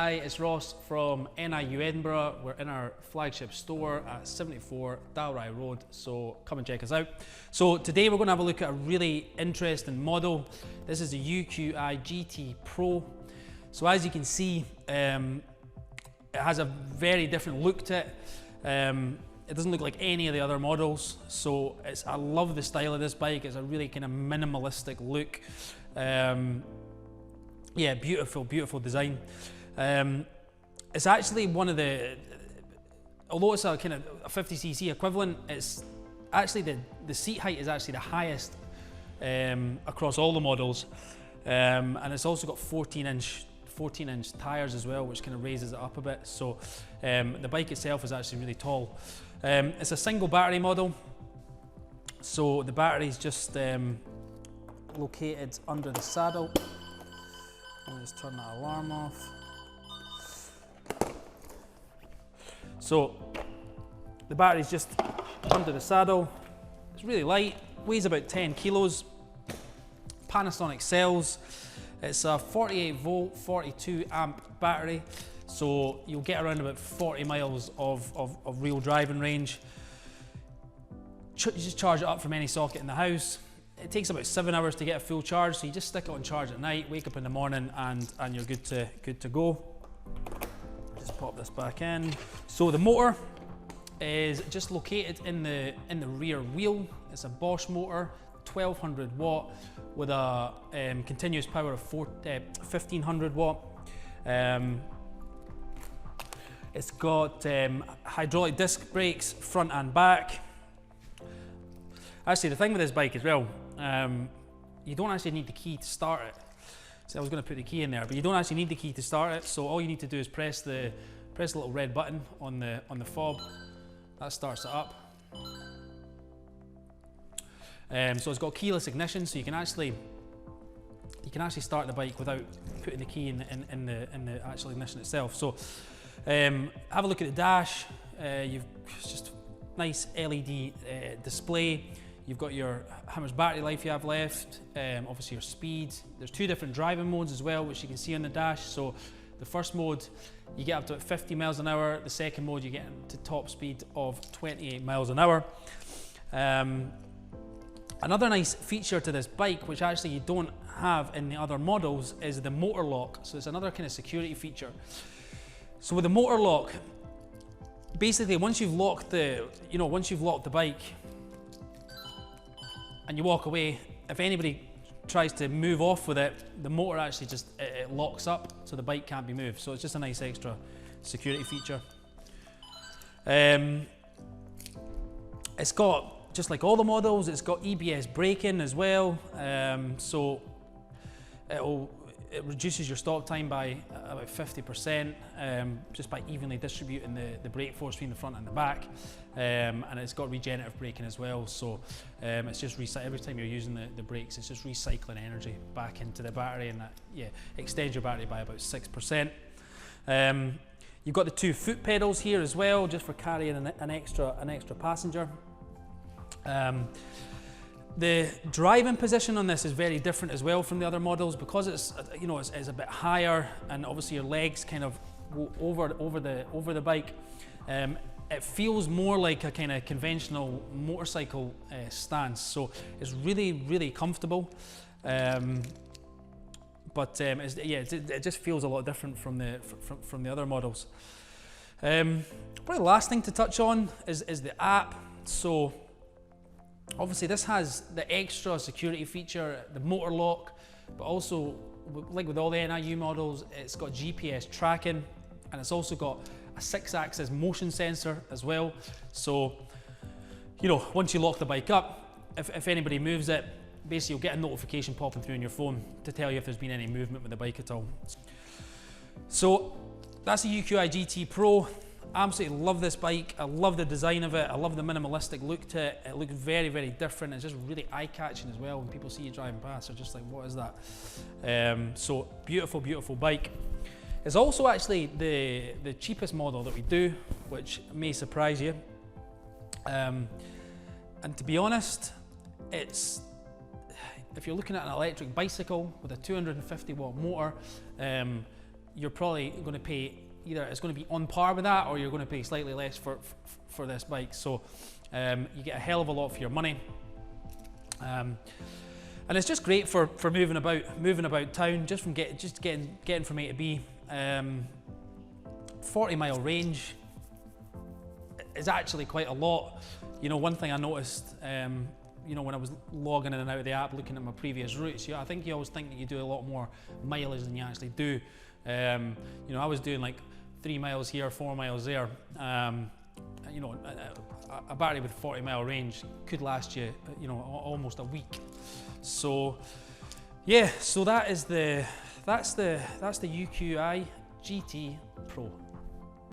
Hi, it's Ross from NIU Edinburgh. We're in our flagship store at 74 Dalry Road, so come and check us out. So today we're going to have a look at a really interesting model. This is the UQI GT Pro. So as you can see, it has a very different look to it. It doesn't look like any of the other models, so I love the style of this bike. It's a really kind of minimalistic look. Yeah, beautiful, beautiful design. It's actually one of the, although it's a kind of a 50cc equivalent, it's actually the seat height is actually the highest across all the models, and it's also got 14-inch tires as well, which kind of raises it up a bit. So the bike itself is actually really tall. It's a single battery model, so the battery is just located under the saddle. I'll just turn that alarm off. So the battery's just under the saddle. It's really light, weighs about 10 kilos. Panasonic cells. It's a 48 volt, 42 amp battery. So you'll get around about 40 miles of real driving range. You just charge it up from any socket in the house. It takes about 7 hours to get a full charge, so you just stick it on charge at night, wake up in the morning, and you're good to go. Just pop this back in. So the motor is just located in the rear wheel. It's a Bosch motor, 1200 watt, with a continuous power of 1500 watt. It's got hydraulic disc brakes front and back. Actually, the thing with this bike as well, you don't actually need the key to start it. So I was going to put the key in there, but you don't actually need the key to start it. So all you need to do is press the little red button on the fob. That starts it up. So it's got keyless ignition, so you can actually start the bike without putting the key in the actual ignition itself. So have a look at the dash. You've just nice LED display. You've got how much battery life you have left, obviously your speed. There's two different driving modes as well, which you can see on the dash. So the first mode, you get up to 50 miles an hour. The second mode, you get to top speed of 28 miles an hour. Another nice feature to this bike, which actually you don't have in the other models, is the motor lock. So it's another kind of security feature. So with the motor lock, basically once you've locked the bike, and you walk away, if anybody tries to move off with it, the motor actually just it locks up, so the bike can't be moved. So it's just a nice extra security feature. It's got, just like all the models, it's got EBS braking as well. So it reduces your stop time by about 50%, just by evenly distributing the brake force between the front and the back. And it's got regenerative braking as well, so it's just every time you're using the brakes, it's just recycling energy back into the battery, and that extends your battery by about 6%. You've got the two foot pedals here as well, just for carrying an extra passenger. The driving position on this is very different as well from the other models, because it's it's a bit higher, and obviously your legs kind of go over the bike. It feels more like a kind of conventional motorcycle stance, so it's really comfortable. But it just feels a lot different from the other models. Probably the last thing to touch on is the app. So obviously this has the extra security feature, the motor lock, but also, like with all the NIU models, it's got GPS tracking, and it's also got a 6-axis motion sensor as well. So, once you lock the bike up, if anybody moves it, basically you'll get a notification popping through on your phone to tell you if there's been any movement with the bike at all. So that's the UQI GT Pro. Absolutely love this bike. I love the design of it. I love the minimalistic look to it. It looks very different. It's just really eye-catching as well. When people see you driving past, they're just like, what is that? So beautiful bike. It's also actually the cheapest model that we do, which may surprise you. And to be honest, if you're looking at an electric bicycle with a 250 watt motor, you're probably going to pay, either it's going to be on par with that, or you're going to pay slightly less for this bike. So you get a hell of a lot for your money. And it's just great for moving about town, just getting from A to B. 40-mile range is actually quite a lot. You know, one thing I noticed, you know, when I was logging in and out of the app, looking at my previous routes, I think you always think that you do a lot more mileage than you actually do. You know, I was doing like 3 miles here, 4 miles there. You know, a battery with 40-mile range could last you, you know, almost a week. So, yeah, so that's the UQI GT Pro.